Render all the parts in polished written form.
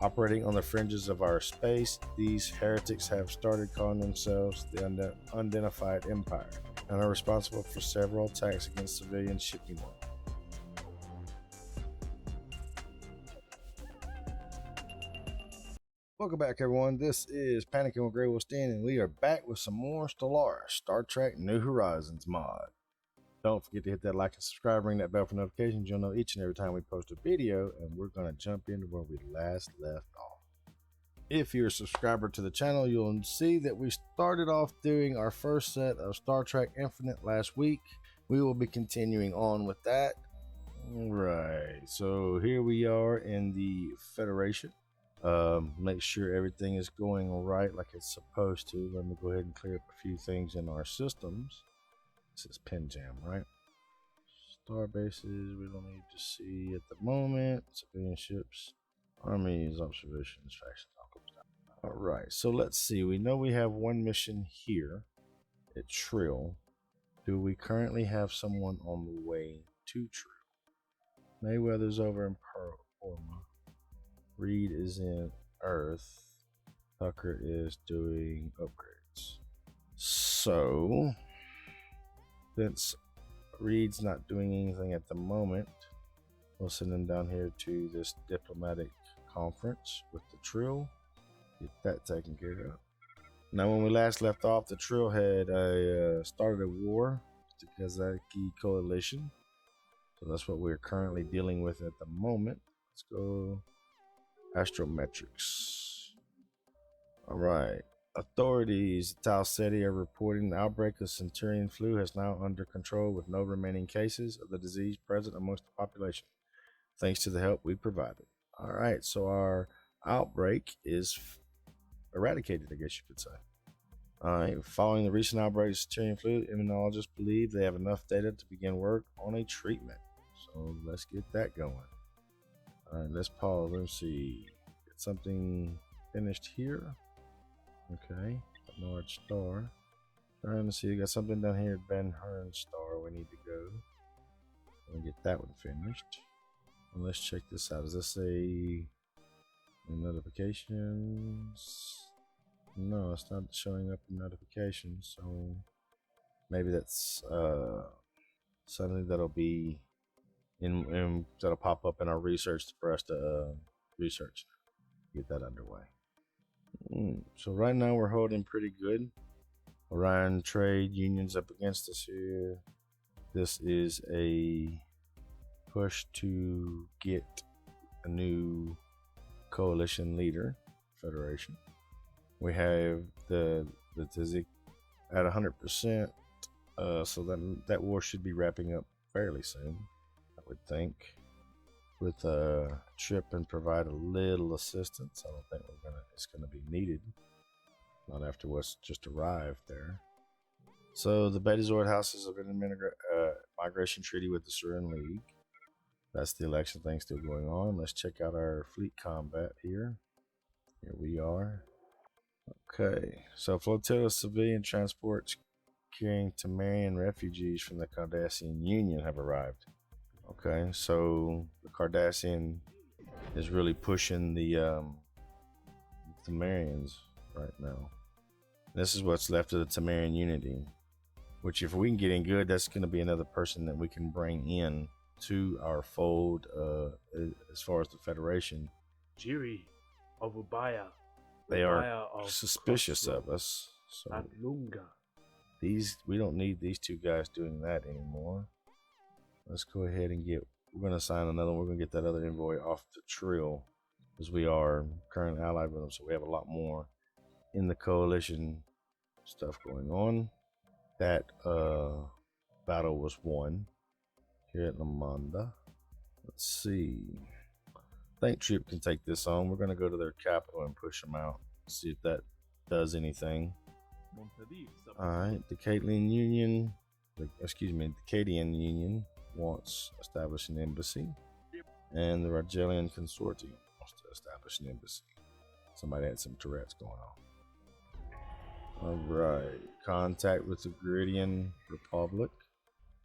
Operating on the fringes of our space, these heretics have started calling themselves the Unidentified Empire and are responsible for several attacks against civilian shipping lanes. Welcome back, everyone. This is Panicking with GreyWolfs, and we are back with some more Stellaris Star Trek New Horizons mod. Don't forget to hit that like and subscribe, ring that bell for notifications. You'll know each and every time we post a video, and we're going to jump into where we last left off. If you're a subscriber to the channel, you'll see that we started off doing our first set of Star Trek Infinite last week. We will be continuing on with that. All right, so here we are in the Federation. Make sure everything is going all right like it's supposed to. Let me go ahead and clear up a few things in our systems. This is Pen Jam, right? Star bases we don't need to see at the moment. Civilian ships, armies, observations, factions, all comes down. All right, so let's see. We know we have one mission here at Trill. Do we currently have someone on the way to Trill? Mayweather's over in Parma. Reed is in Earth. Tucker is doing upgrades. So, since Reed's not doing anything at the moment, we'll send him down here to this diplomatic conference with the Trill. Get that taken care of. Now, when we last left off, the Trill had started a war with the Kazaki Coalition. So that's what we're currently dealing with at the moment. Let's go astrometrics. All right. Authorities at Tau Ceti are reporting the outbreak of Centurion flu has now under control with no remaining cases of the disease present amongst the population, thanks to the help we provided. All right, so our outbreak is eradicated, I guess you could say. All right, following the recent outbreak of Centurion flu, immunologists believe they have enough data to begin work on a treatment. So let's get that going. All right, let's pause. Let's see. Get something finished here. Okay, North Star. Trying to see, we got something down here at Ben Hearn Star. We need to go and get that one finished. And let's check this out. Does this say notifications? No, it's not showing up in notifications. So maybe that's something that'll be in that'll pop up in our research for us to research. Get that underway. So right now we're holding pretty good. Orion Trade Union's up against us here. This is a push to get a new coalition leader, Federation. We have the Tizik at 100%, so that war should be wrapping up fairly soon, I would think. With a trip and provide a little assistance. I don't think it's gonna be needed. Not after what's just arrived there. So the Betazord houses have been in migration treaty with the Surin League. That's the election thing still going on. Let's check out our fleet combat here. Here we are. Okay, so flotilla civilian transports carrying Tamarian refugees from the Cardassian Union have arrived. Okay, so the Cardassian is really pushing the Tamarians right now. This is what's left of the Tamarian unity, which if we can get in good, that's going to be another person that we can bring in to our fold as far as the Federation. Jiri of Ubaya. They are suspicious of us. So we don't need these two guys doing that anymore. Let's go ahead and we're going to sign another one. We're going to get that other envoy off the Trill because we are currently allied with them. So we have a lot more in the coalition stuff going on. That battle was won here at Lamanda. Let's see. I think Troop can take this on. We're going to go to their capital and push them out. See if that does anything. Alright, the Cadian Union wants to establish an embassy. And the Rogelian Consortium wants to establish an embassy. Somebody had some Tourette's going on. Alright, contact with the Gridian Republic.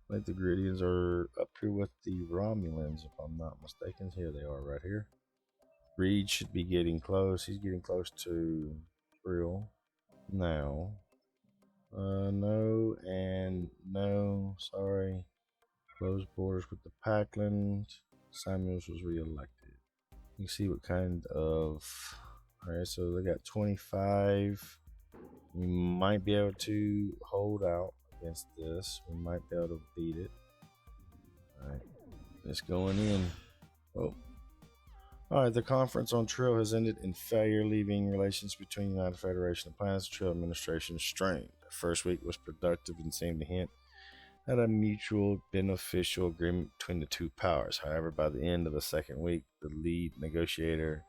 I think the Gridians are up here with the Romulans, if I'm not mistaken. Here they are right here. Reed should be getting close. He's getting close to Trill now. No and no. Sorry. Closed borders with the Packland. Samuels was reelected. You see what kind of. Alright, so they got 25. We might be able to hold out against this. We might be able to beat it. Alright, it's going in. Oh. Alright, the conference on Trill has ended in failure, leaving relations between the United Federation of Planets and Trill administration strained. The first week was productive and seemed to hint at a mutual beneficial agreement between the two powers. However, by the end of the second week, the lead negotiator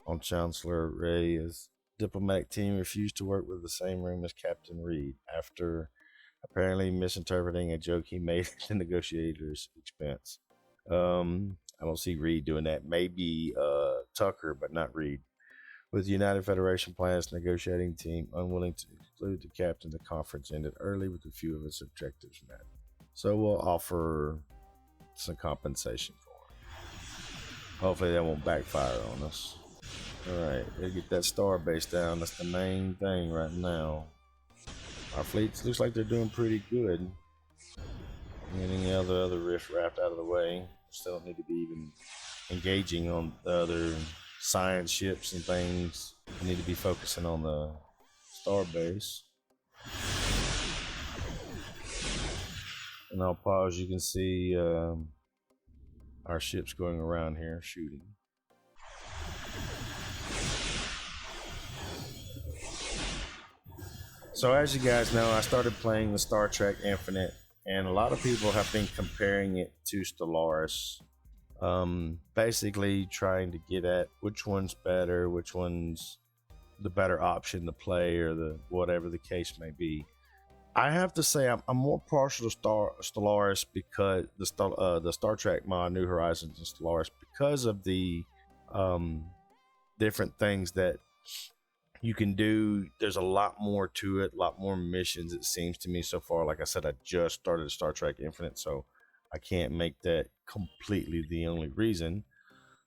on Chancellor Rey's diplomatic team refused to work with the same room as Captain Reed after apparently misinterpreting a joke he made at the negotiator's expense. I don't see Reed doing that. Maybe Tucker, but not Reed. With the United Federation Planets negotiating team unwilling to include the captain, the conference ended early with a few of its objectives met. So we'll offer some compensation for it. Hopefully that won't backfire on us. Alright, gotta get that star base down. That's the main thing right now. Our fleet looks like they're doing pretty good. Getting the other riff raft out of the way. Still don't need to be even engaging on the other science ships and things. We need to be focusing on the star base. And I'll pause. You can see our ships going around here shooting. So as you guys know, I started playing the Star Trek Infinite, and a lot of people have been comparing it to Stellaris. Basically trying to get at which one's better, which one's the better option to play, or the whatever the case may be. I have to say I'm more partial to Stellaris because the Star Trek mod New Horizons and Stellaris, because of the different things that you can do. There's a lot more to it, a lot more missions, it seems to me so far. Like I said, I just started Star Trek Infinite, so I can't make that completely the only reason.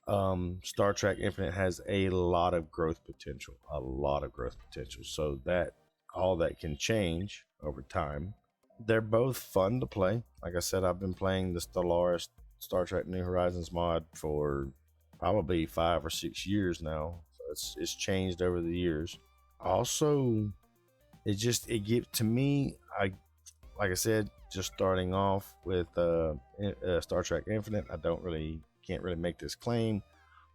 Star Trek Infinite has a lot of growth potential, so that all that can change over time. They're both fun to play. Like I said, I've been playing the Stellaris Star Trek New Horizons mod for probably 5 or 6 years now. So it's changed over the years. Also, it gives to me, like I said, just starting off with Star Trek Infinite, I can't really make this claim,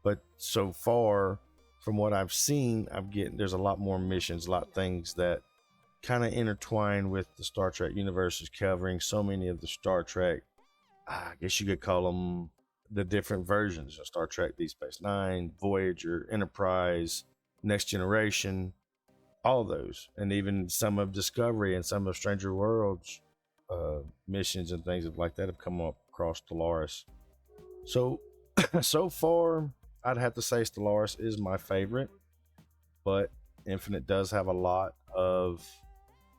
but so far from what I've seen, there's a lot more missions, a lot of things that kind of intertwine with the Star Trek universe, is covering so many of the Star Trek, I guess you could call them the different versions of Star Trek, Deep Space Nine, Voyager, Enterprise, Next Generation, all those, and even some of Discovery and some of Stranger Worlds missions and things like that have come up across Stellaris. So far, I'd have to say Stellaris is my favorite, but Infinite does have a lot of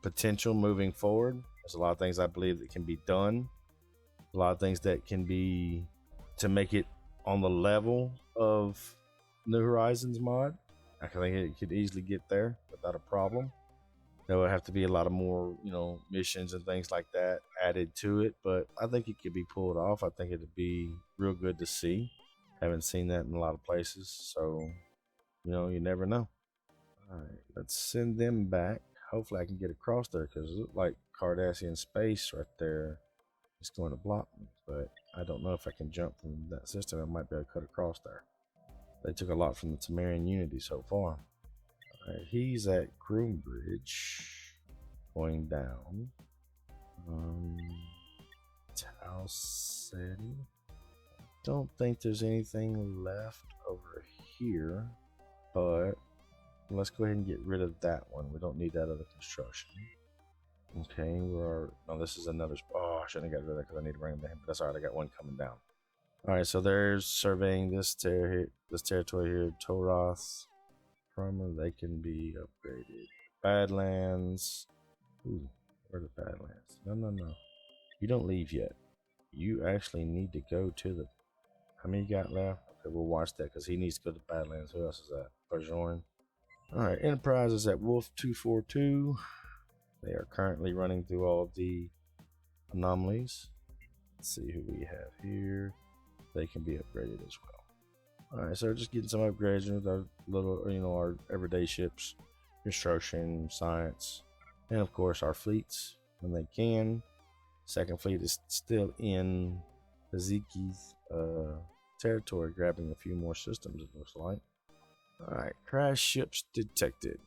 potential moving forward. There's a lot of things I believe that can be done, a lot of things that can be to make it on the level of New Horizons mod. I think it could easily get there without a problem. There would have to be a lot of more, missions and things like that added to it, but I think it could be pulled off. I think it'd be real good to see. Haven't seen that in a lot of places, so you never know. All right, let's send them back. Hopefully I can get across there, because it looks like Cardassian space right there is going to block me, but I don't know if I can jump from that system. I might be able to cut across there. They took a lot from the Tamarian Unity so far. All right, he's at Groombridge, going down. Tau City. Don't think there's anything left over here, but let's go ahead and get rid of that one. We don't need that other construction. Okay, this is another. Oh, I shouldn't have got rid of that because I need to bring them down. But that's all right. I got one coming down. All right, so there's surveying this territory here. Toroth, they can be upgraded. Badlands. Ooh, where are the Badlands? No. You don't leave yet. You actually need to go to the. How many you got left? Okay, we'll watch that because he needs to go to Badlands. Who else is that? Bajoran. All right, Enterprise is at Wolf 242. They are currently running through all the anomalies. Let's see who we have here. They can be upgraded as well. All right, so we're just getting some upgrades with our little, our everyday ships, construction, science, and of course our fleets when they can. Second fleet is still in Haziki's territory, grabbing a few more systems, it looks like. All right, crash ships detected.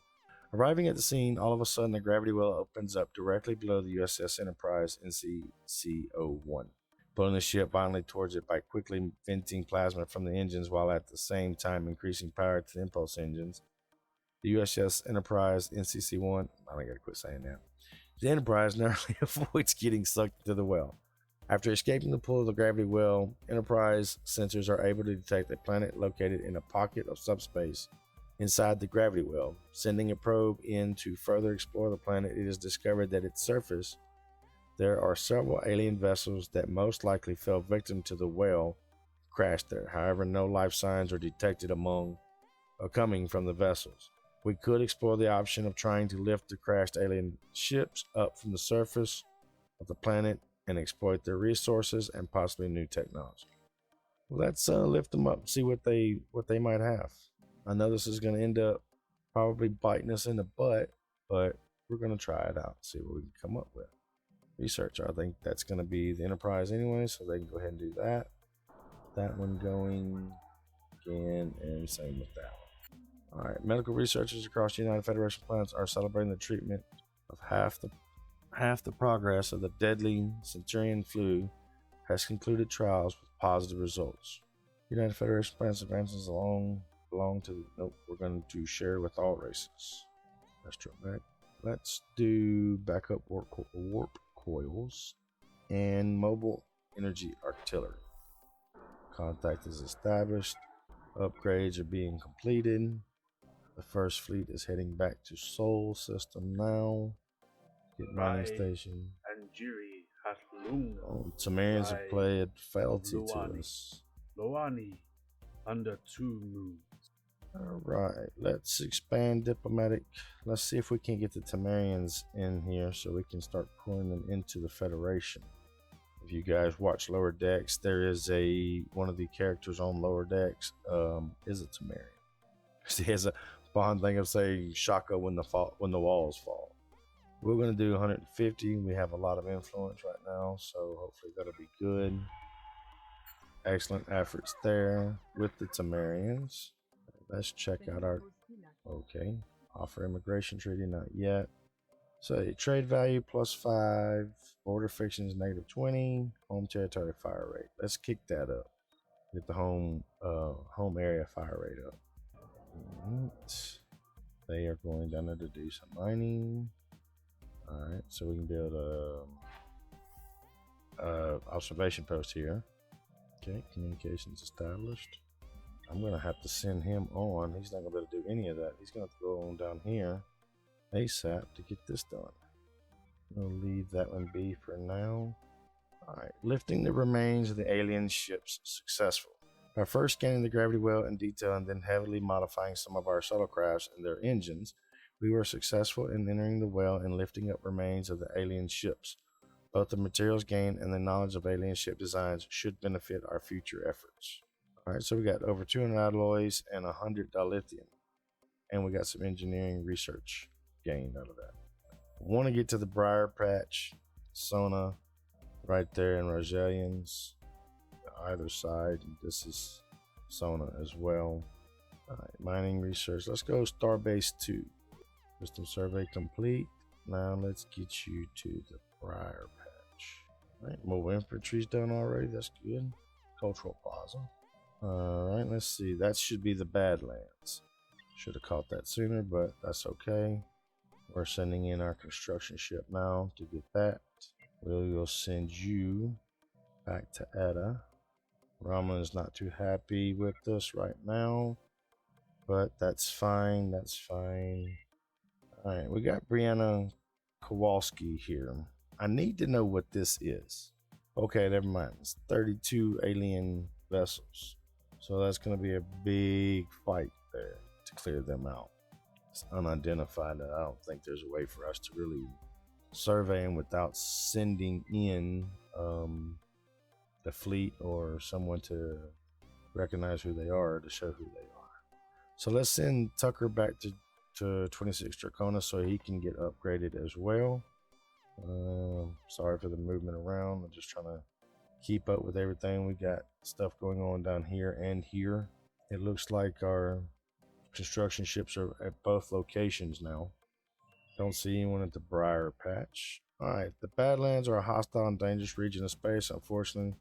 Arriving at the scene, all of a sudden the gravity well opens up directly below the USS Enterprise NCC-01, pulling the ship violently towards it by quickly venting plasma from the engines while at the same time increasing power to the impulse engines. The USS Enterprise NCC-1, I gotta quit saying that. The Enterprise narrowly avoids getting sucked into the well. After escaping the pull of the gravity well, Enterprise sensors are able to detect a planet located in a pocket of subspace inside the gravity well. Sending a probe in to further explore the planet, it is discovered that at its surface there are several alien vessels that most likely fell victim to the well crashed there. However, no life signs are detected coming from the vessels. We could explore the option of trying to lift the crashed alien ships up from the surface of the planet and exploit their resources and possibly new technology. Well, let's lift them up and see what they might have. I know this is going to end up probably biting us in the butt, but we're going to try it out, see what we can come up with. Research, I think that's going to be the Enterprise anyway, so they can go ahead and do that. That one going again, and same with that one. All right, medical researchers across the United Federation planets are celebrating the treatment of half the progress of the deadly Centurion flu has concluded trials with positive results. United Federation planets advances belong to. Nope, we're going to share with all races. Let's jump back. Let's do backup warp coils and mobile energy artillery. Contact is established. Upgrades are being completed. The first fleet is heading back to Sol system now. Get mining station. And Jiri has loomed. Tamarians have played fealty to us. Loani under 2 moons. Alright, let's expand diplomatic. Let's see if we can get the Tamarians in here so we can start pulling them into the Federation. If you guys watch Lower Decks, there is one of the characters on Lower Decks is a Tamarian. He has a Bond thing of saying Shaka when the walls fall. We're going to do 150. We have a lot of influence right now, so hopefully that'll be good. Excellent efforts there with the Tamarians. Let's check out our... Okay. Offer immigration treaty, not yet. So trade value +5. Border frictions -20. Home territory fire rate. Let's kick that up. Get the home area fire rate up. Right. They are going down there to do some mining. Alright, so we can build a observation post here. Okay, communications established. I'm gonna have to send him on. He's not gonna be able to do any of that. He's gonna have to go on down here ASAP to get this done. We'll leave that one be for now. Alright, lifting the remains of the alien ships successful. By first scanning the gravity well in detail and then heavily modifying some of our shuttlecrafts and their engines, we were successful in entering the well and lifting up remains of the alien ships. Both the materials gained and the knowledge of alien ship designs should benefit our future efforts. Alright, so we got over 200 alloys and 100 dilithium. And we got some engineering research gained out of that. Want to get to the Briar patch, Sona, right there in Rogelians, either side. This is Sona as well. Alright, mining research. Let's go Starbase 2. System survey complete. Now let's get you to the Briar patch. Alright, mobile infantry's done already. That's good. Cultural plaza. Alright, let's see. That should be the Badlands. Should have caught that sooner, but that's okay. We're sending in our construction ship now to get that. We will send you back to Etta. Raman is not too happy with us right now, but that's fine. That's fine. Alright, we got Brianna Kowalski here. I need to know what this is. Okay, never mind. It's 32 alien vessels. So that's going to be a big fight there to clear them out. It's unidentified. I don't think there's a way for us to really survey them without sending in the fleet or someone to recognize who they are, to show who they are. So let's send Tucker back to 26 Dracona so he can get upgraded as well. Sorry for the movement around. I'm just trying to keep up with everything. We got stuff going on down here and here. It looks like our construction ships are at both locations now. Don't see anyone at the Briar patch. Alright, the Badlands are a hostile and dangerous region of space. Unfortunately,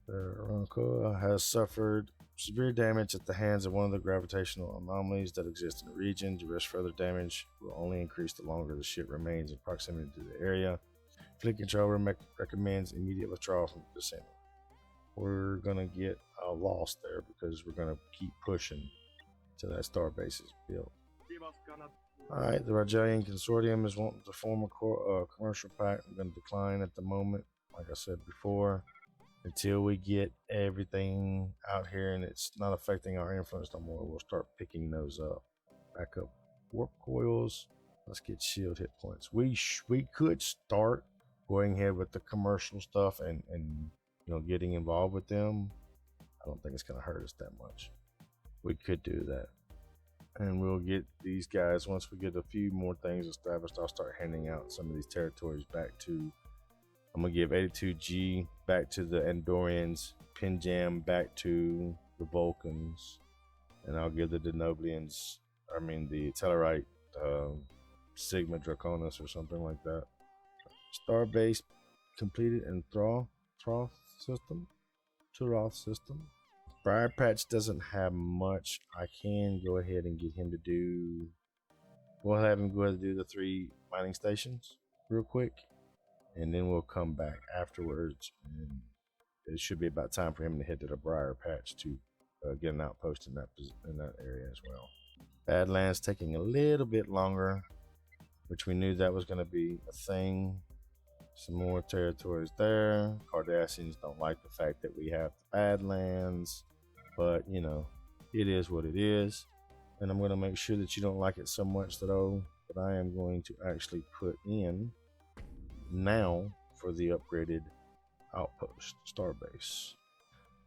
the has suffered severe damage at the hands of one of the gravitational anomalies that exist in the region. To risk further damage will only increase the longer the ship remains in proximity to the area. Fleet controller recommends immediate withdrawal from the center. We're gonna get lost there because we're gonna keep pushing till that star base is built. Alright, the Rogelian Consortium is wanting to form a commercial pact. I'm gonna decline at the moment, like I said before, until we get everything out here and it's not affecting our influence no more. We'll start picking those up. Back up warp coils. Let's get shield hit points. We could start going ahead with the commercial stuff and you know, getting involved with them. I don't think it's gonna hurt us that much. We could do that, and we'll get these guys, once we get a few more things established, I'll start handing out some of these territories back to, I'm gonna give 82G back to the Andorians, Pinjam back to the Vulcans, and I'll give the Denoblians, the Tellarite, Sigma Draconis or something like that. Starbase completed in Troth system. Briar Patch doesn't have much. I can go ahead and get him to do, we'll have him go ahead and do the 3 mining stations real quick, and then we'll come back afterwards, and it should be about time for him to head to the Briar Patch to get an outpost in that area as well. Badlands taking a little bit longer, which we knew that was going to be a thing. Some more territories there. Cardassians don't like the fact that we have the Badlands, but you know, it is what it is. And I'm going to make sure that you don't like it so much that I am going to actually put in now for the upgraded outpost starbase.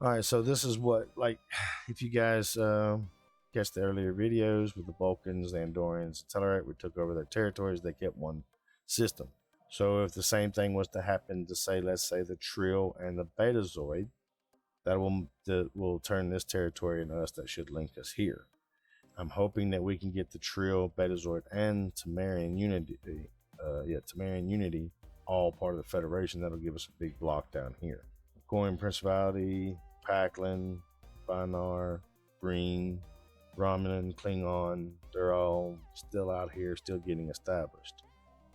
All right, so this is what, like, if you guys catch the earlier videos with the Vulcans, the Andorians, Tellarite, we took over their territories. They kept one system. So if the same thing was to happen to, say, let's say the Trill and the Betazoid, that will turn this territory into us. That should link us here. I'm hoping that we can get the Trill, Betazoid, and Tamarian Unity, Tamarian Unity, all part of the Federation. That'll give us a big block down here. Coin Principality, Paklin, Binar, Green, Romulan, Klingon, they're all still out here, still getting established.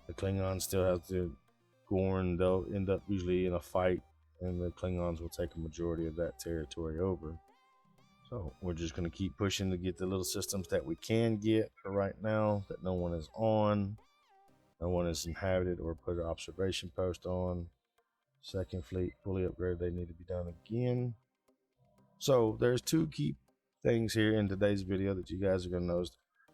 The Klingons still have to Gorn, they'll end up usually in a fight, and the Klingons will take a majority of that territory over. So we're just going to keep pushing to get the little systems that we can get for right now, that no one is on, no one is inhabited or put an observation post on. Second fleet fully upgraded, they need to be done again. So there's 2 key things here in today's video that you guys are going to notice.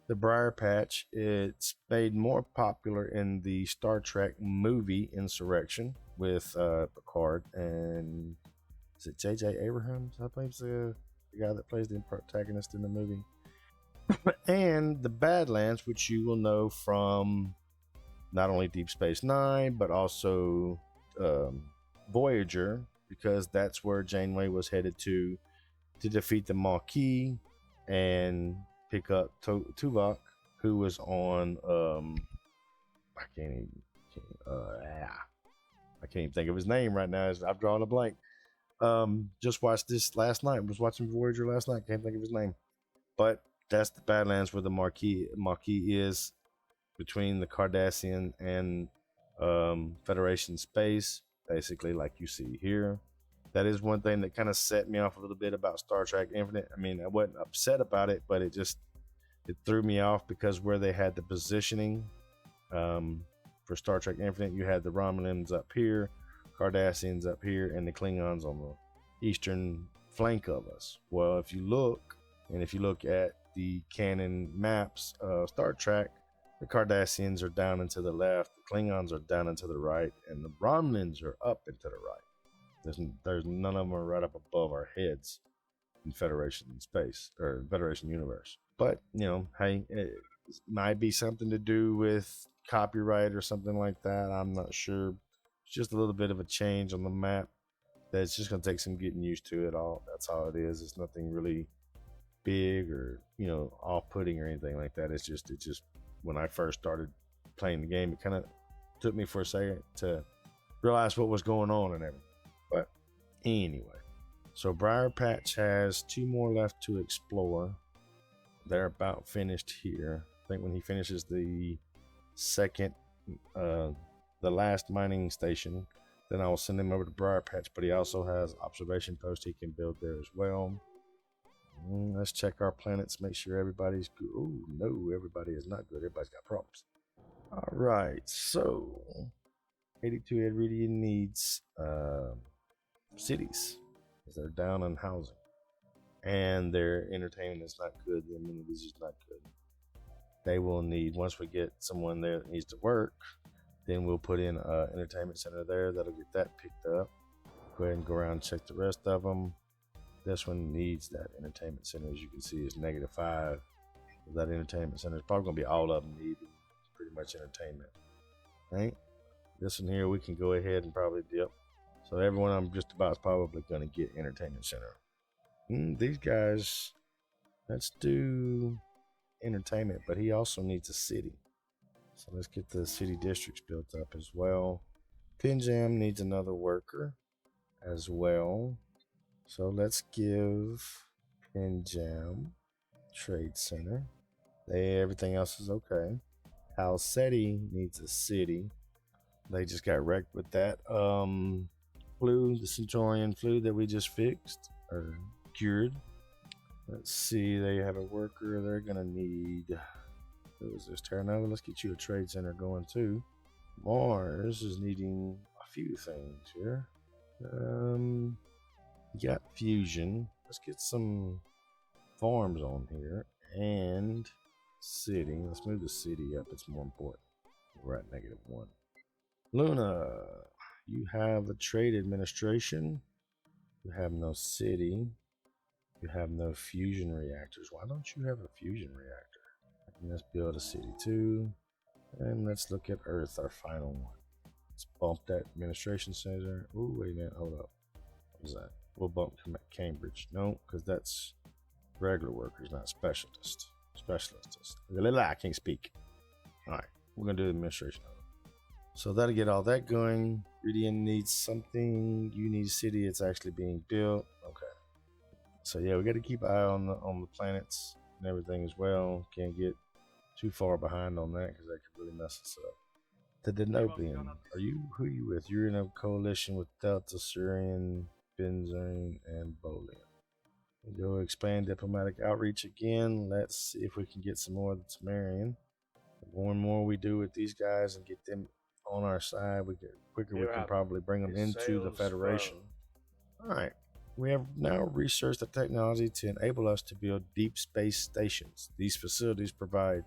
The Briar Patch, it's made more popular in the Star Trek movie Insurrection with Picard and, is it J.J. Abrams? I think it's the guy that plays the protagonist in the movie. And the Badlands, which you will know from not only Deep Space Nine, but also Voyager, because that's where Janeway was headed to defeat the Maquis and pick up Tuvok, who was on I can't even think of his name right now. I've drawn a blank. Just watched this last night. Was watching Voyager last night. Can't think of his name. But that's the Badlands where the Maquis is, between the Cardassian and Federation space, basically, like you see here. That is one thing that kind of set me off a little bit about Star Trek Infinite. I mean, I wasn't upset about it, but it threw me off because where they had the positioning for Star Trek Infinite, you had the Romulans up here, Cardassians up here, and the Klingons on the eastern flank of us. Well, if you look at the canon maps of Star Trek, the Cardassians are down and to the left, the Klingons are down and to the right, and the Romulans are up and to the right. There's none of them are right up above our heads in Federation space or Federation universe. But hey, it might be something to do with copyright or something like that. I'm not sure. It's just a little bit of a change on the map. That's just gonna take some getting used to it all. That's all it is. It's nothing really big or off-putting or anything like that. It's just when I first started playing the game, it kind of took me for a second to realize what was going on and everything. But anyway, so Briar Patch has 2 more left to explore. They're about finished here. I think when he finishes the second, the last mining station, then I will send him over to Briar Patch. But he also has observation post he can build there as well. Let's check our planets, make sure everybody's good. Oh no, everybody is not good. Everybody's got problems. All right, so 82 Edridian needs cities because they're down on housing, and their entertainment is not good. The amenities is not good. They will need, once we get someone there that needs to work, then we'll put in an entertainment center there. That'll get that picked up. Go ahead and go around and check the rest of them. This one needs that entertainment center. As you can see, it's -5. That entertainment center is probably going to be all of them need pretty much entertainment. Right? This one here, we can go ahead and probably dip. So everyone I'm just about is probably going to get entertainment center. These guys, let's do entertainment, but he also needs a city. So let's get the city districts built up as well. Pinjam needs another worker as well. So let's give Pinjam Trade Center. Everything else is okay. Halceti needs a city. They just got wrecked with that flu, the Centurion flu that we just fixed or cured. Let's see, they have a worker. They're gonna need, who is this, Terra Nova? Let's get you a trade center going too. Mars is needing a few things here. You got fusion. Let's get some farms on here and city. Let's move the city up. It's more important. We're at -1. Luna, you have a trade administration. You have no city. You have no fusion reactors. Why don't you have a fusion reactor? And let's build a city too. And let's look at Earth, our final one. Let's bump that administration center. Ooh, wait a minute. Hold up. What was that? We'll bump Cambridge. No, because that's regular workers, not specialists. I can't speak. All right, we're going to do administration. So that'll get all that going. Ridian needs something. You need a city. It's actually being built. Okay. So yeah, we got to keep an eye on the planets and everything as well. Can't get too far behind on that because that could really mess us up. The Denobian. Who are you with? You're in a coalition with Delta, Surian, Benzane, and Bolian. We'll go expand diplomatic outreach again. Let's see if we can get some more of the Temerian. The more and more we do with these guys and get them on our side, we can probably bring them into the Federation. Alright. We have now researched the technology to enable us to build deep space stations. These facilities provide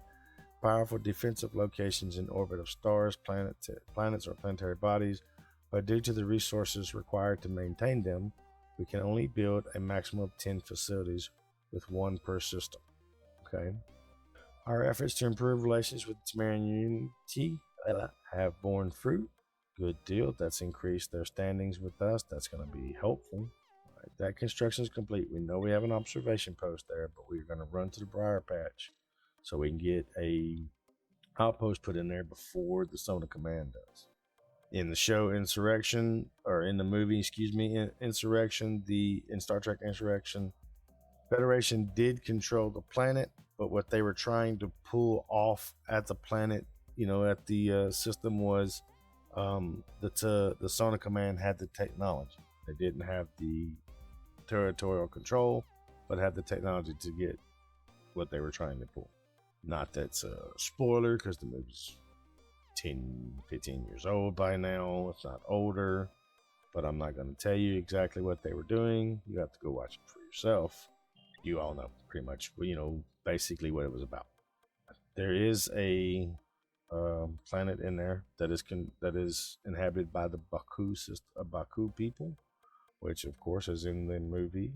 powerful defensive locations in orbit of stars, planets, or planetary bodies, but due to the resources required to maintain them, we can only build a maximum of 10 facilities with 1 per system. Okay. Our efforts to improve relations with the Temerian Unity have borne fruit. Good deal. That's increased their standings with us. That's going to be helpful. All right, that construction is complete. We know we have an observation post there, but we're going to run to the Briar Patch so we can get a outpost put in there before the Sona Command does. In the show Insurrection, or in the movie, Insurrection, in Star Trek Insurrection, Federation did control the planet, but what they were trying to pull off at the planet, at the system was the Sona Command had the technology. They didn't have the territorial control, but had the technology to get what they were trying to pull. Not that's a spoiler, because the movie's 10, 15 years old by now, if not older. but I'm not going to tell you exactly what they were doing. You have to go watch it for yourself. You all know pretty much, basically what it was about. There is a planet in there that is inhabited by the Baku people, which of course is in the movie.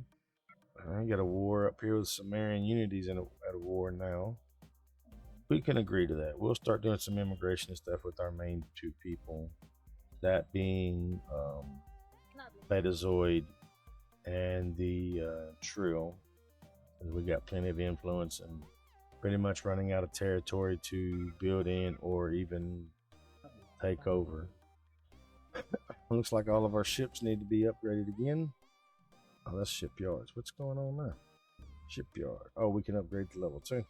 I got a war up here with Sumerian Unities at a war now. We can agree to that. We'll start doing some immigration and stuff with our main two people, that being Betazoid and the Trill. We got plenty of influence and pretty much running out of territory to build in or even take over. Looks like all of our ships need to be upgraded again. Oh, that's shipyards. What's going on there? Shipyard. Oh, we can upgrade to level 2.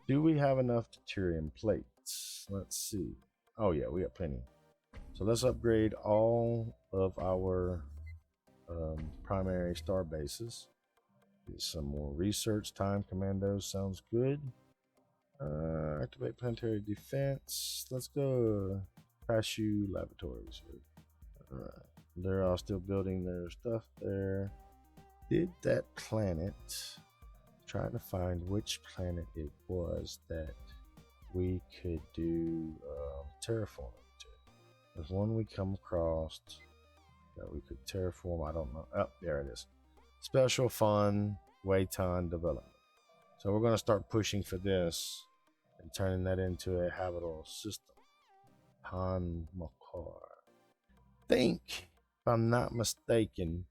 Do we have enough deuterium plates? Let's see. Oh yeah, we got plenty. So let's upgrade all of our primary star bases. Get some more research time. Commandos sounds good. Activate planetary defense. Let's go. Pashu laboratories. Alright. They're all still building their stuff there. Did that planet, trying to find which planet it was that we could do terraforming to. There's one we come across that we could terraform. I don't know. Oh, there it is. Special fun Wayton development. So we're going to start pushing for this and turning that into a habitable system. Han Makar. Think, if I'm not mistaken,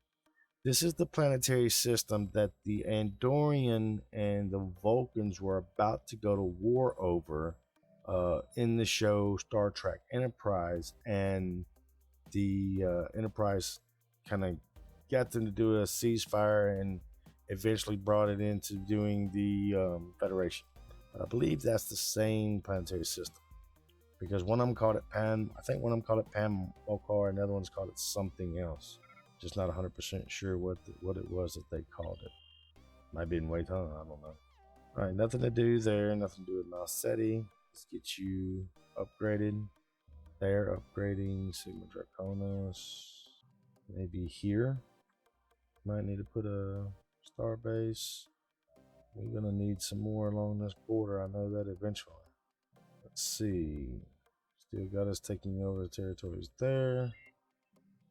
this is the planetary system that the Andorian and the Vulcans were about to go to war over in the show Star Trek Enterprise, and the Enterprise kind of got them to do a ceasefire and eventually brought it into doing the Federation. But I believe that's the same planetary system, because one of them called it Pan. I think one of them called it Pan Mokar, and the other one's called it something else. Just not 100% sure what it was that they called it. Might be in Wayton, I don't know. All right, nothing to do there. Nothing to do with Malseti. Let's get you upgraded. They're upgrading Sigma Draconis. Maybe here. Might need to put a star base. We're gonna need some more along this border. I know that eventually. Let's see. Still got us taking over the territories there.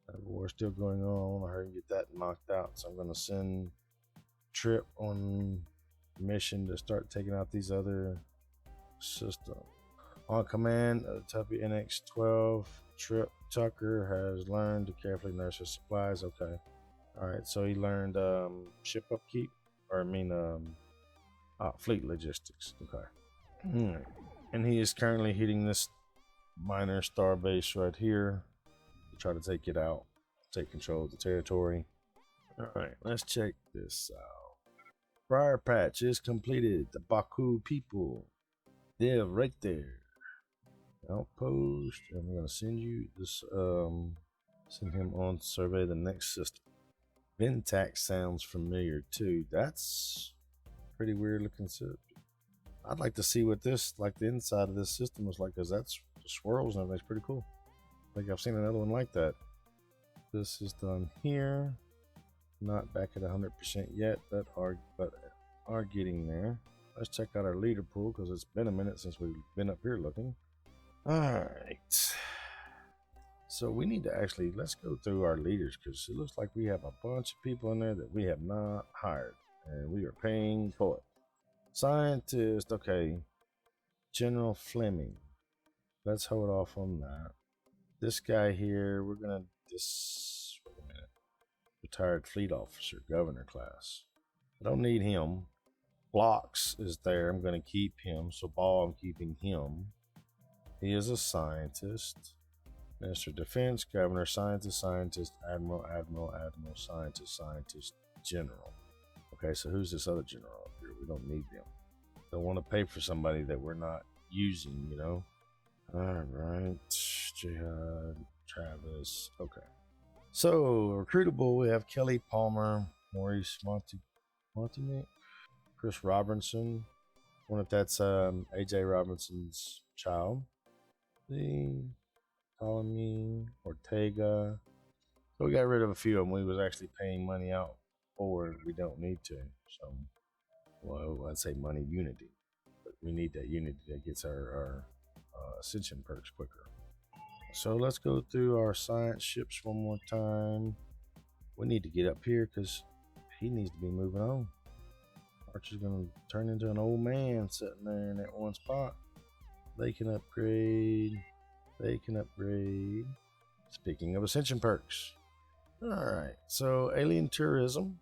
That war's still going on. I want to hurry and get that knocked out. So I'm going to send Trip on mission to start taking out these other systems. On command of Tuppy NX-12, Trip Tucker has learned to carefully nurse his supplies. Okay. All right. So he learned ship upkeep, or fleet logistics. Okay. And he is currently hitting this minor star base right here. Try to take it out, take control of the territory. All right, let's check this out. Briar patch is completed. The Baku people, they're right there. Outpost. I'm gonna send you this. Send him on to survey the next system. Ventax sounds familiar too. That's pretty weird looking system. I'd like to see what this, like the inside of this system was like, because that's the swirls and everything's pretty cool. I think I've seen another one like that. This is done here. Not back at 100% yet, but are getting there. Let's check out our leader pool, because it's been a minute since we've been up here looking. Alright. So we need to actually, let's go through our leaders, because it looks like we have a bunch of people in there that we have not hired, and we are paying for it. Scientist, okay. General Fleming. Let's hold off on that. This guy here, we're gonna wait a minute. Retired fleet officer, governor class. I don't need him. Blocks is there. I'm gonna keep him. So Ball, I'm keeping him. He is a scientist. Minister of Defense, governor, scientist, admiral, scientist, general. Okay, so who's this other general up here? We don't need them. Don't want to pay for somebody that we're not using, you know? Alright, Jihad, Travis, okay. So, recruitable, we have Kelly Palmer, Maurice Montignac, Chris Robinson. I wonder if that's AJ Robinson's child. The Ptolemy, Ortega, So we got rid of a few of them. We was actually paying money out forward. We don't need to. So, well, I'd say money unity, but we need that unity that gets our ascension perks quicker. So let's go through our science ships one more time. We need to get up here because he needs to be moving on. Archer's gonna turn into an old man sitting there in that one spot. They can upgrade. They can upgrade. Speaking of ascension perks. Alright, so alien tourism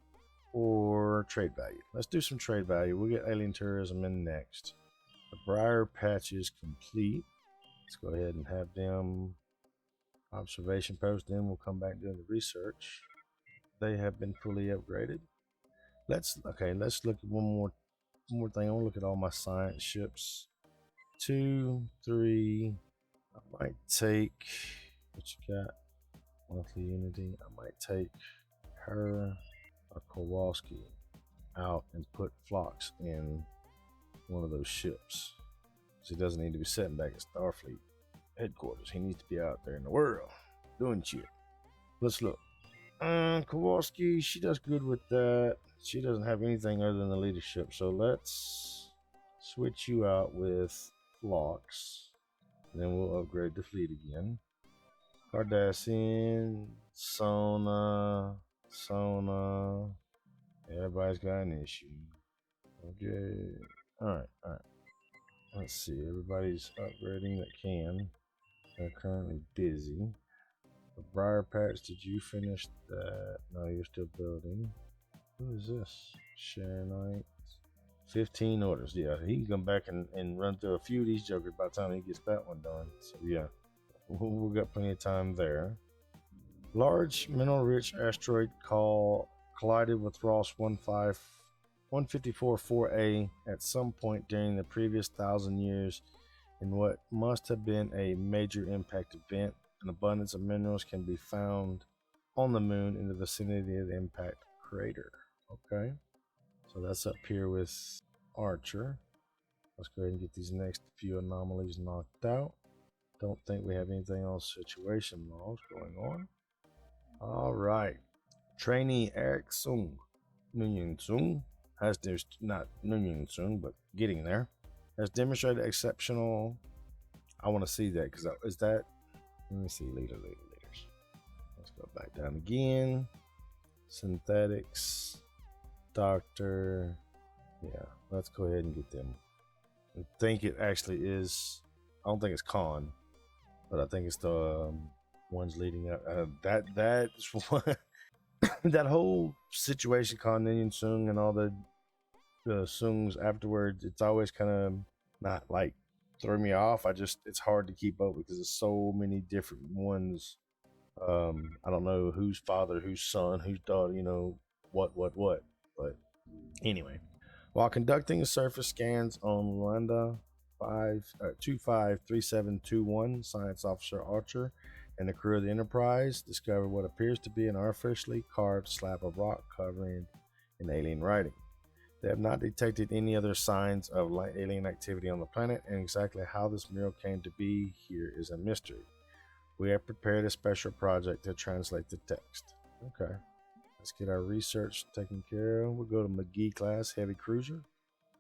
or trade value. Let's do some trade value. We'll get alien tourism in next. The Briar patch is complete. Let's go ahead and have them observation post. Then we'll come back doing the research. They have been fully upgraded. Let's look at one more thing. I want to look at all my science ships. 2, 3. I might take what you got. Monthly unity. I might take her or Kowalski out and put Phlox in one of those ships. So he doesn't need to be sitting back at Starfleet headquarters. He needs to be out there in the world doing shit. Let's look. Kowalski, she does good with that. She doesn't have anything other than the leadership. So let's switch you out with Phlox. Then we'll upgrade the fleet again. Cardassian, Sona. Everybody's got an issue. Okay. Alright. Let's see. Everybody's upgrading that can. They're currently busy. The Briar patch, did you finish that? No, you're still building. Who is this? Sharonite. 15 orders. Yeah, he can come back and run through a few of these jokers by the time he gets that one done. So yeah, we've got plenty of time there. Large mineral-rich asteroid collided with Ross 154-4A at some point during the previous 1,000 years in what must have been a major impact event. An abundance of minerals can be found on the moon in the vicinity of the impact crater. Okay, so that's up here with Archer. Let's go ahead and get these next few anomalies knocked out. Don't think we have anything on situation logs going on. All right, trainee Eric Sung, Nguyen Sung has not Nguyen Sung, but getting there, has demonstrated exceptional. I want to see that because is that. Let me see leaders. Let's go back down again. Synthetics, doctor. Yeah, let's go ahead and get them. I think it actually is. I don't think it's Khan, but I think it's the ones leading up. That's what that whole situation, Khan Nguyen Sung and all the Sungs afterwards. It's always kind of not like throw me off. It's hard to keep up because there's so many different ones. I don't know whose father, whose son, whose daughter, what. But anyway, while conducting the surface scans on Lambda 253721, Science Officer Archer and the crew of the Enterprise discovered what appears to be an artificially carved slab of rock covering an alien writing. They have not detected any other signs of alien activity on the planet, and exactly how this mural came to be here is a mystery. We have prepared a special project to translate the text. Okay, let's get our research taken care of. We'll go to McGee class, heavy cruiser,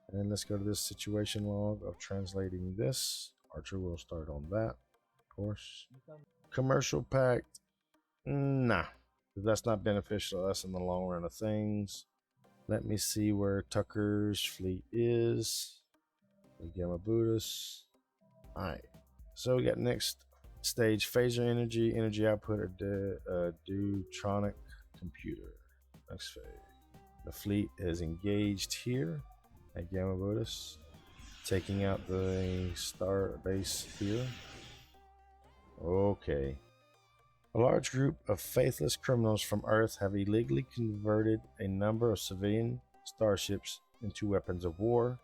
and then let's go to this situation log of translating this. Archer will start on that, of course. Commercial pact, nah, that's not beneficial. That's in the long run of things. Let me see where Tucker's fleet is. Gamma Buddhist. Alright. So we got next stage phaser energy output of Deutronic computer. Next phase. The fleet is engaged here at Gamma Buddhist, taking out the star base here. Okay. A large group of faithless criminals from Earth have illegally converted a number of civilian starships into weapons of war.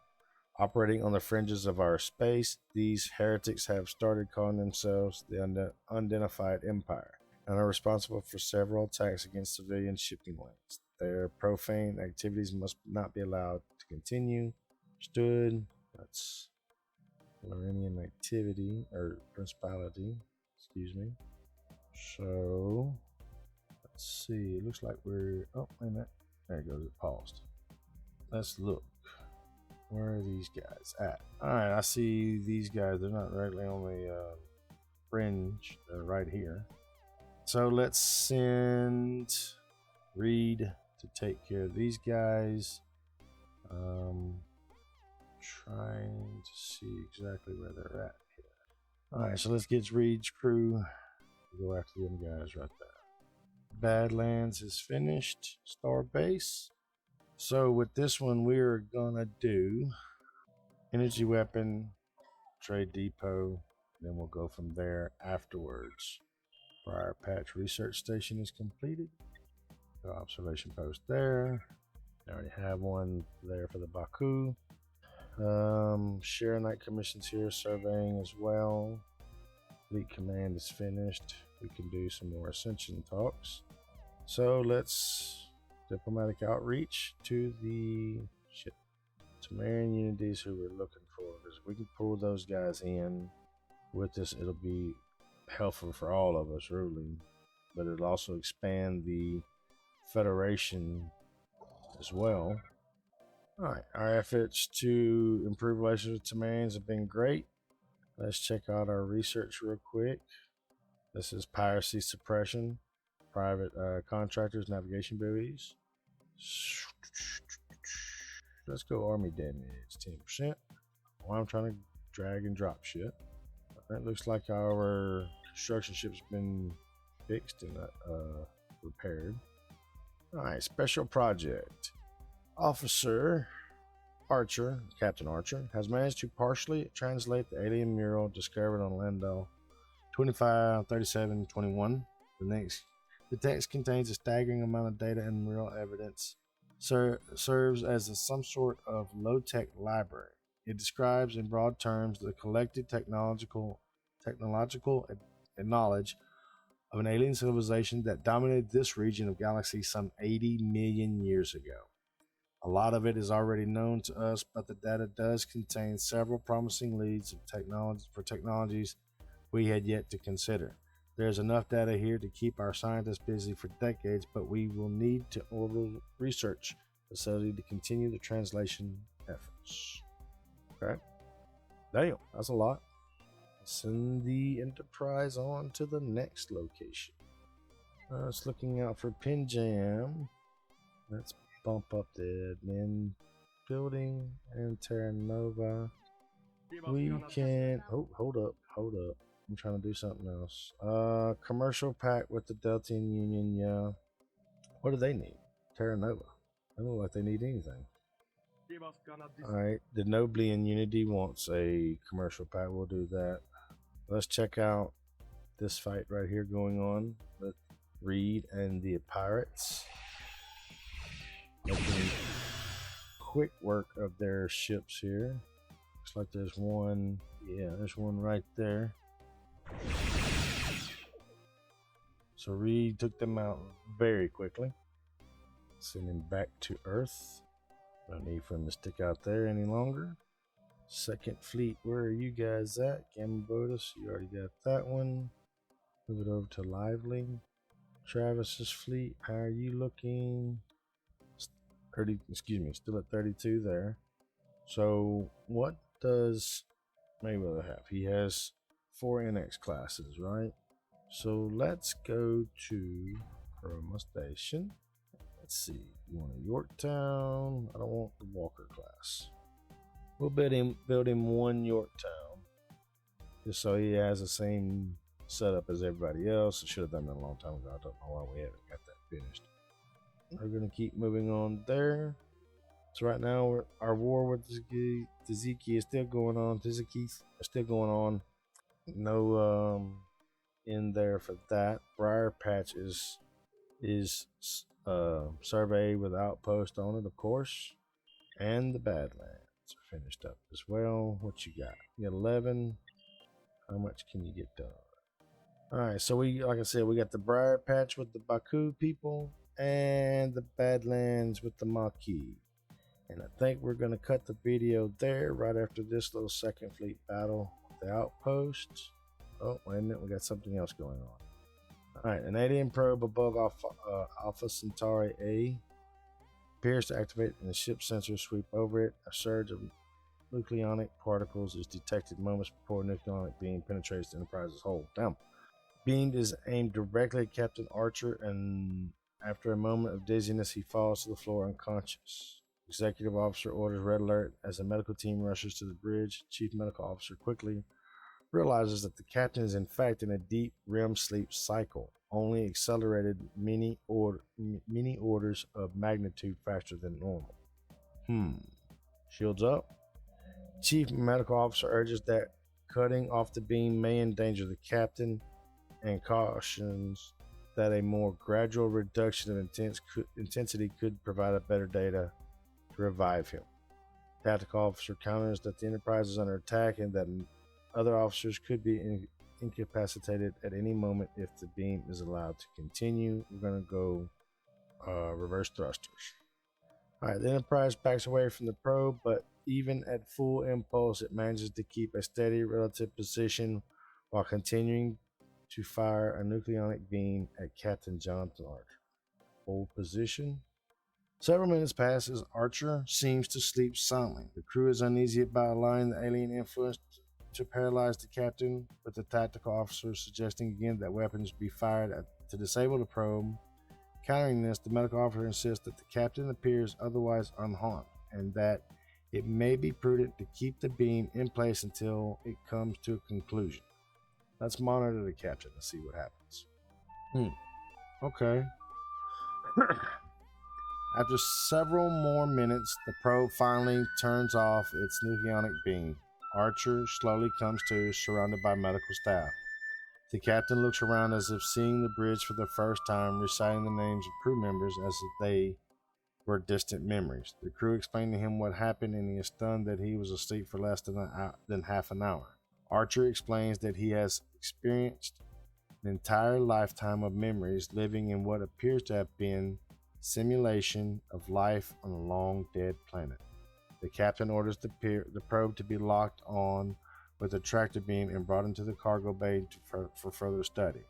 Operating on the fringes of our space, these heretics have started calling themselves the Unidentified Empire and are responsible for several attacks against civilian shipping lanes. Their profane activities must not be allowed to continue. Understood. That's Lorenian activity, or principality, excuse me. So Let's see. It looks like we're. Oh, wait a minute. There it goes. It paused. Let's look. Where are these guys at? All right, I see these guys. They're not directly on the fringe. They're right here. So let's send Reed to take care of these guys. Trying to see exactly where they're at here. All right, so let's get Reed's crew. Go after them guys right there. Badlands is finished. Star base. So with this one, we're gonna do energy weapon, trade depot, then we'll go from there afterwards. Briar Patch research station is completed. The observation post there. I already have one there for the Baku. Share night commissions here, surveying as well. Fleet command is finished. We can do some more ascension talks. So let's diplomatic outreach to the Tamarian unities who we're looking for, because we can pull those guys in with this. It'll be helpful for all of us, really, but it'll also expand the Federation as well. All right, our efforts to improve relations with Tamarians have been great. Let's check out our research real quick. This is piracy suppression, private contractors, navigation buoys. Let's go army damage, 10%. Well, I'm trying to drag and drop shit. That looks like our construction ship's been fixed and repaired. All right, special project. Officer Archer, Captain Archer, has managed to partially translate the alien mural discovered on Landau 253721. The text contains a staggering amount of data and mural evidence. Serves as some sort of low-tech library. It describes in broad terms the collected technological knowledge of an alien civilization that dominated this region of galaxy some 80 million years ago. A lot of it is already known to us, but the data does contain several promising leads of technologies we had yet to consider. There's enough data here to keep our scientists busy for decades, but we will need to order research facility to continue the translation efforts. Okay. Damn, that's a lot. Send the Enterprise on to the next location. It's looking out for Pinjam. Let's bump up the admin building and Terra Nova. We can. Oh, hold up. I'm trying to do something else. Commercial pact with the Deltian Union. Yeah. What do they need? Terra Nova. They don't look like they need anything. Alright, the Noblian Unity wants a commercial pact. We'll do that. Let's check out this fight right here going on with Reed and the pirates. Making quick work of their ships here. Looks like there's one. Yeah, there's one right there. So Reed took them out very quickly. Send him back to Earth. No need for him to stick out there any longer. Second fleet, where are you guys at? Gambotus, you already got that one. Move it over to Lively. Travis's fleet, how are you looking? 30, still at 32 there. So what does Mayweather have? He has 4 NX classes, right? So let's go to Chroma Station. Let's see. You want a Yorktown? I don't want the Walker class. We'll build him one Yorktown, just so he has the same setup as everybody else. I should have done that a long time ago. I don't know why we haven't got that finished. We're gonna keep moving on there. So right now, our war with Taziki is still going on. Tazikis are still going on. No in there for that. Briar Patch is survey with outpost on it, of course, and the Badlands are finished up as well. What you got? You got 11. How much can you get done? All right, so like I said, we got the Briar Patch with the Baku people and the Badlands with the Maquis. And I think we're gonna cut the video there right after this little second fleet battle with the outposts. Oh, wait a minute, we got something else going on. Alright, an alien probe above Alpha Centauri A appears to activate and the ship's sensors sweep over it. A surge of nucleonic particles is detected moments before nucleonic beam penetrates the Enterprise's hull. Damn. Beam is aimed directly at Captain Archer, and after a moment of dizziness, he falls to the floor unconscious. Executive officer orders red alert as the medical team rushes to the bridge. Chief medical officer quickly realizes that the captain is in fact in a deep REM sleep cycle, only accelerated many orders of magnitude faster than normal. Shields up. Chief medical officer urges that cutting off the beam may endanger the captain and cautions that a more gradual reduction of intensity could provide a better data to revive him. Tactical officer counters that the Enterprise is under attack and that other officers could be incapacitated at any moment if the beam is allowed to continue. We're going to go reverse thrusters. Alright, the Enterprise backs away from the probe, but even at full impulse, it manages to keep a steady relative position while continuing to fire a nucleonic beam at Captain Jonathan Archer. Hold position. Several minutes pass as Archer seems to sleep soundly. The crew is uneasy about allowing the alien influence to paralyze the captain, with the tactical officer suggesting again that weapons be fired to disable the probe. Countering this, the medical officer insists that the captain appears otherwise unharmed and that it may be prudent to keep the beam in place until it comes to a conclusion. Let's monitor the captain and see what happens. Okay. After several more minutes, the probe finally turns off its nucleonic beam. Archer slowly comes to, surrounded by medical staff. The captain looks around as if seeing the bridge for the first time, reciting the names of crew members as if they were distant memories. The crew explained to him what happened, and he is stunned that he was asleep for less than half an hour. Archer explains that he has experienced an entire lifetime of memories living in what appears to have been simulation of life on a long dead planet. The captain orders the probe to be locked on with a tractor beam and brought into the cargo bay for further study.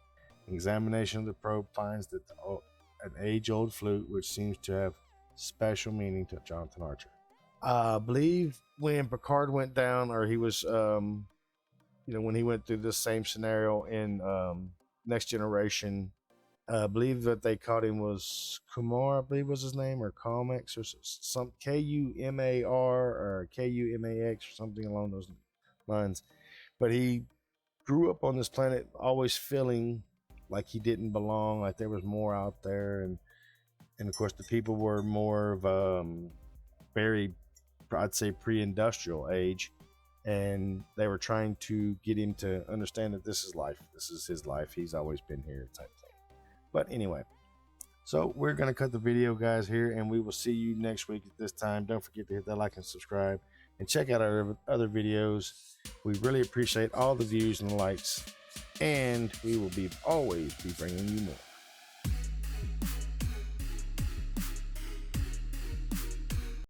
Examination of the probe finds that an age-old flute, which seems to have special meaning to Jonathan Archer. I believe when Picard went down, or he was, when he went through this same scenario in Next Generation, I believe that they caught him was Kumar, I believe was his name, or Comex, or some Kumar or Kumax or something along those lines. But he grew up on this planet always feeling like he didn't belong, like there was more out there, and of course the people were more of very, I'd say, pre-industrial age, and they were trying to get him to understand that this is life, this is his life, he's always been here type thing. But anyway, so we're going to cut the video, guys, here, and we will see you next week at this time. Don't forget to hit that like and subscribe, and check out our other videos. We really appreciate all the views and the likes, and we will always be bringing you more.